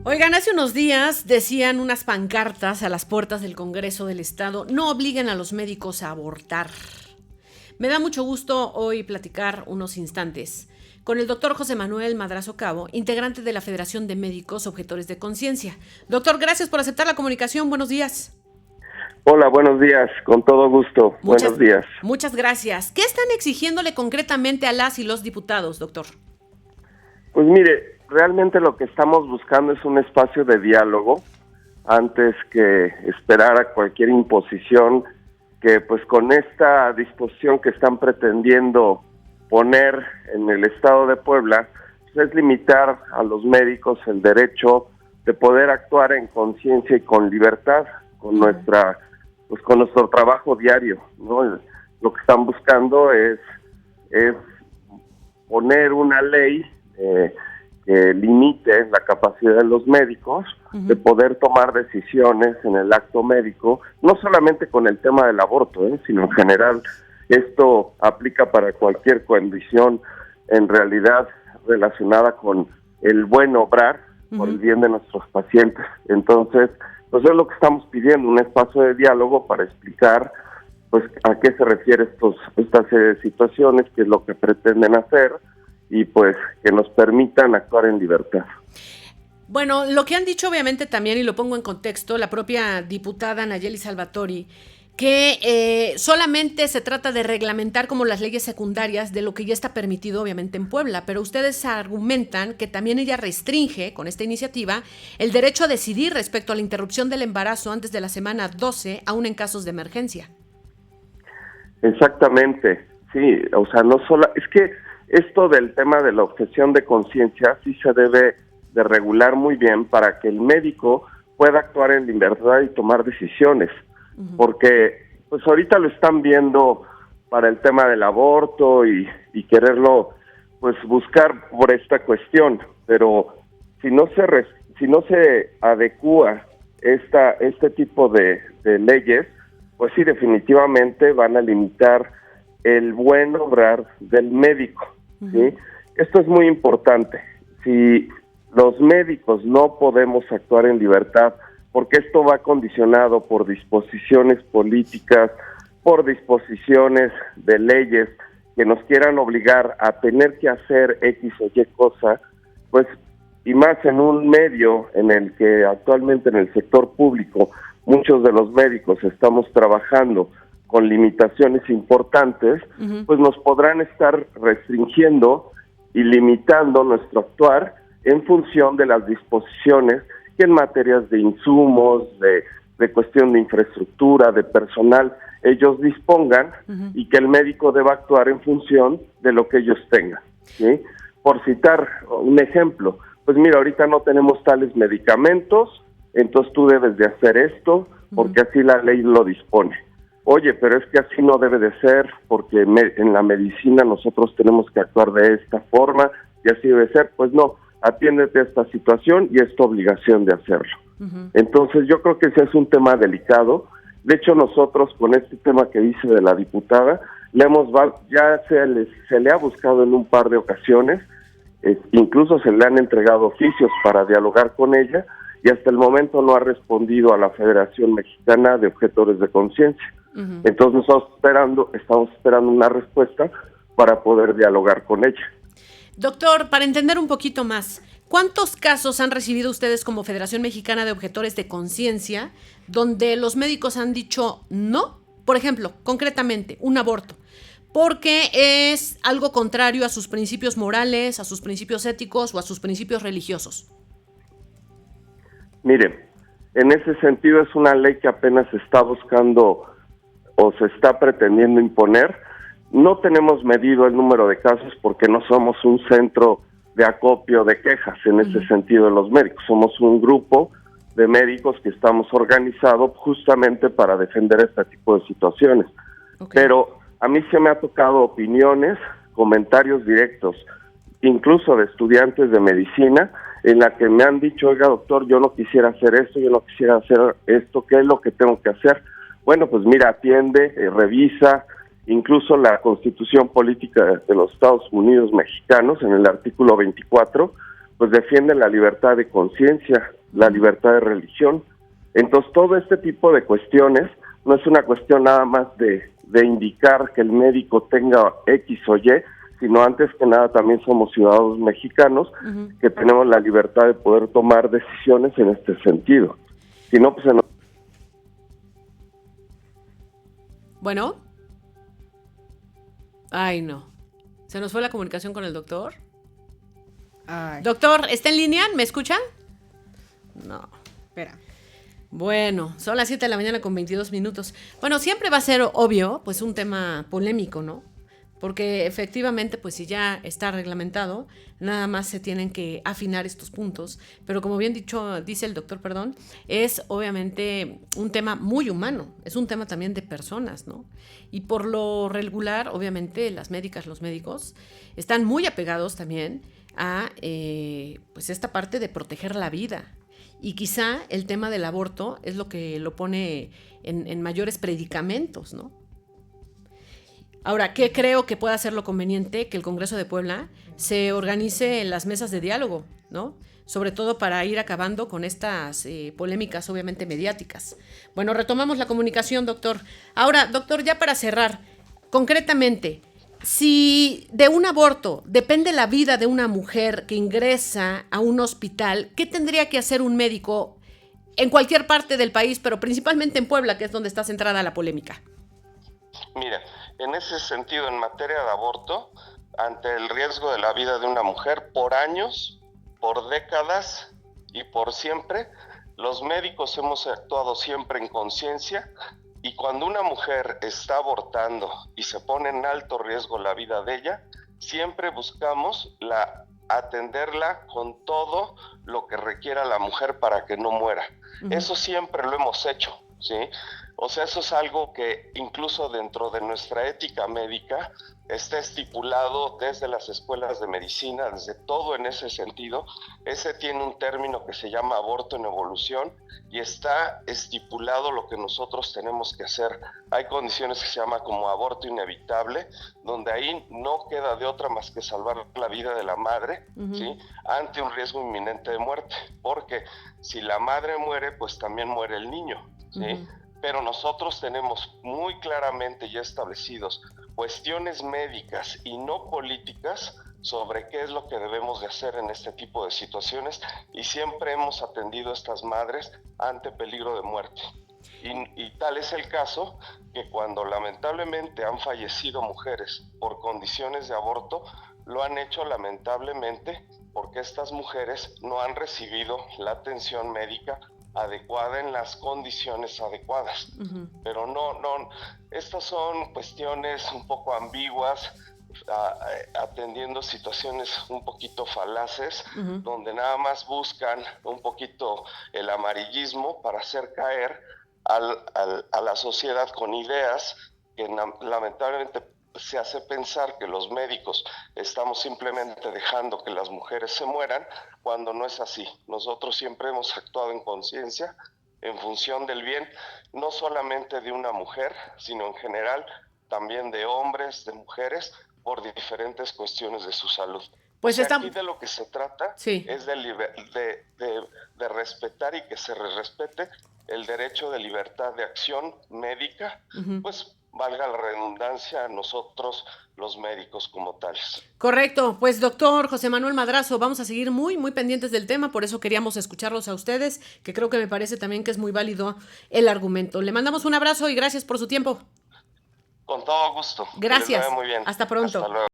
Oigan, hace unos días decían unas pancartas a las puertas del Congreso del Estado: no obliguen a los médicos a abortar. Me da mucho gusto hoy platicar unos instantes con el doctor José Manuel Madrazo Cabo, integrante de la Federación de Médicos Objetores de Conciencia. Doctor, gracias por aceptar la comunicación. Buenos días. Hola, buenos días. Con todo gusto. Buenos días. Muchas gracias. ¿Qué están exigiéndole concretamente a las y los diputados, doctor? Pues mire, realmente lo que estamos buscando es un espacio de diálogo antes que esperar a cualquier imposición que, pues, con esta disposición que están pretendiendo poner en el Estado de Puebla, pues, es limitar a los médicos el derecho de poder actuar en conciencia y con libertad, con con nuestro trabajo diario, ¿no? Lo que están buscando es poner una ley que limite la capacidad de los médicos de poder tomar decisiones en el acto médico, no solamente con el tema del aborto, sino en general. Esto aplica para cualquier condición en realidad relacionada con el buen obrar por el bien de nuestros pacientes. Entonces, pues es lo que estamos pidiendo, un espacio de diálogo para explicar, pues, a qué se refiere esta serie de situaciones, qué es lo que pretenden hacer, y pues que nos permitan actuar en libertad. Bueno, lo que han dicho obviamente también, y lo pongo en contexto, la propia diputada Nayeli Salvatori, que solamente se trata de reglamentar como las leyes secundarias de lo que ya está permitido obviamente en Puebla, pero ustedes argumentan que también ella restringe con esta iniciativa el derecho a decidir respecto a la interrupción del embarazo antes de la semana 12, aún en casos de emergencia. Exactamente, sí, o sea, no solo, es que esto del tema de la objeción de conciencia sí se debe de regular muy bien para que el médico pueda actuar en libertad y tomar decisiones, porque pues ahorita lo están viendo para el tema del aborto y quererlo pues buscar por esta cuestión, pero si no se adecúa este tipo de leyes, pues sí, definitivamente van a limitar el buen obrar del médico, ¿sí? Esto es muy importante. Si los médicos no podemos actuar en libertad, porque esto va condicionado por disposiciones políticas, por disposiciones de leyes que nos quieran obligar a tener que hacer X o Y cosa, pues, y más en un medio en el que actualmente en el sector público muchos de los médicos estamos trabajando con limitaciones importantes, pues nos podrán estar restringiendo y limitando nuestro actuar en función de las disposiciones que en materias de insumos, de cuestión de infraestructura, de personal, ellos dispongan, y que el médico deba actuar en función de lo que ellos tengan, ¿sí? Por citar un ejemplo, pues mira, ahorita no tenemos tales medicamentos, entonces tú debes de hacer esto, porque así la ley lo dispone. Oye, pero es que así no debe de ser, porque en la medicina nosotros tenemos que actuar de esta forma, y así debe ser. Pues no, atiéndete a esta situación y es tu obligación de hacerlo. Entonces yo creo que ese es un tema delicado. De hecho, nosotros con este tema que dice de la diputada, ya se le ha buscado en un par de ocasiones, incluso se le han entregado oficios para dialogar con ella, y hasta el momento no ha respondido a la Federación Mexicana de Objetores de Conciencia. Entonces estamos esperando una respuesta para poder dialogar con ella. Doctor, para entender un poquito más, ¿cuántos casos han recibido ustedes como Federación Mexicana de Objetores de Conciencia donde los médicos han dicho no? Por ejemplo, concretamente, un aborto, porque es algo contrario a sus principios morales, a sus principios éticos o a sus principios religiosos. Miren, en ese sentido es una ley que apenas se está buscando o se está pretendiendo imponer. No tenemos medido el número de casos porque no somos un centro de acopio de quejas en ese sentido de los médicos. Somos un grupo de médicos que estamos organizados justamente para defender este tipo de situaciones. Pero a mí se me ha tocado opiniones, comentarios directos, incluso de estudiantes de medicina, en la que me han dicho: oiga, doctor, yo no quisiera hacer esto, yo no quisiera hacer esto, ¿qué es lo que tengo que hacer? Bueno, pues mira, atiende, revisa. Incluso la Constitución Política de los Estados Unidos Mexicanos, en el artículo 24, pues defienden la libertad de conciencia, la libertad de religión. Entonces, todo este tipo de cuestiones no es una cuestión nada más de indicar que el médico tenga X o Y, sino antes que nada también somos ciudadanos mexicanos que tenemos la libertad de poder tomar decisiones en este sentido. Si no, pues Bueno. Ay, no. ¿Se nos fue la comunicación con el doctor? Ay, Doctor, ¿está en línea? ¿Me escuchan? No. espera. Bueno, son las 7 de la mañana con 22 minutos. Bueno, siempre va a ser obvio, pues un tema polémico, ¿no? Porque efectivamente, pues si ya está reglamentado, nada más se tienen que afinar estos puntos. Pero como bien dice el doctor, perdón, es obviamente un tema muy humano, es un tema también de personas, ¿no? Y por lo regular, obviamente, las médicas, los médicos, están muy apegados también a pues esta parte de proteger la vida. Y quizá el tema del aborto es lo que lo pone en mayores predicamentos, ¿no? Ahora, ¿qué creo que pueda ser lo conveniente? Que el Congreso de Puebla se organice en las mesas de diálogo, ¿no? Sobre todo para ir acabando con estas polémicas, obviamente, mediáticas. Bueno, retomamos la comunicación, doctor. Ahora, doctor, ya para cerrar, concretamente, si de un aborto depende la vida de una mujer que ingresa a un hospital, ¿qué tendría que hacer un médico en cualquier parte del país, pero principalmente en Puebla, que es donde está centrada la polémica? Mira, en ese sentido, en materia de aborto, ante el riesgo de la vida de una mujer, por años, por décadas y por siempre, los médicos hemos actuado siempre en conciencia, y cuando una mujer está abortando y se pone en alto riesgo la vida de ella, siempre buscamos atenderla con todo lo que requiera la mujer para que no muera. Eso siempre lo hemos hecho, ¿sí? O sea, eso es algo que incluso dentro de nuestra ética médica está estipulado desde las escuelas de medicina, desde todo en ese sentido. Ese tiene un término que se llama aborto en evolución y está estipulado lo que nosotros tenemos que hacer. Hay condiciones que se llama como aborto inevitable, donde ahí no queda de otra más que salvar la vida de la madre, ¿sí? Ante un riesgo inminente de muerte, porque si la madre muere, pues también muere el niño, ¿sí? Pero nosotros tenemos muy claramente ya establecidos cuestiones médicas y no políticas sobre qué es lo que debemos de hacer en este tipo de situaciones, y siempre hemos atendido a estas madres ante peligro de muerte. Y tal es el caso que cuando lamentablemente han fallecido mujeres por condiciones de aborto, lo han hecho lamentablemente porque estas mujeres no han recibido la atención médica adecuada en las condiciones adecuadas. Pero no, estas son cuestiones un poco ambiguas, atendiendo situaciones un poquito falaces, donde nada más buscan un poquito el amarillismo para hacer caer a la sociedad con ideas que lamentablemente se hace pensar que los médicos estamos simplemente dejando que las mujeres se mueran, cuando no es así. Nosotros siempre hemos actuado en conciencia, en función del bien, no solamente de una mujer, sino en general también de hombres, de mujeres, por diferentes cuestiones de su salud. Pues aquí de lo que se trata es de respetar y que se respete el derecho de libertad de acción médica, pues valga la redundancia, a nosotros los médicos como tales. Correcto, pues doctor José Manuel Madrazo, vamos a seguir muy, muy pendientes del tema, por eso queríamos escucharlos a ustedes, que creo que me parece también que es muy válido el argumento. Le mandamos un abrazo y gracias por su tiempo. Con todo gusto. Gracias. Que les vaya muy bien. Hasta pronto. Hasta luego.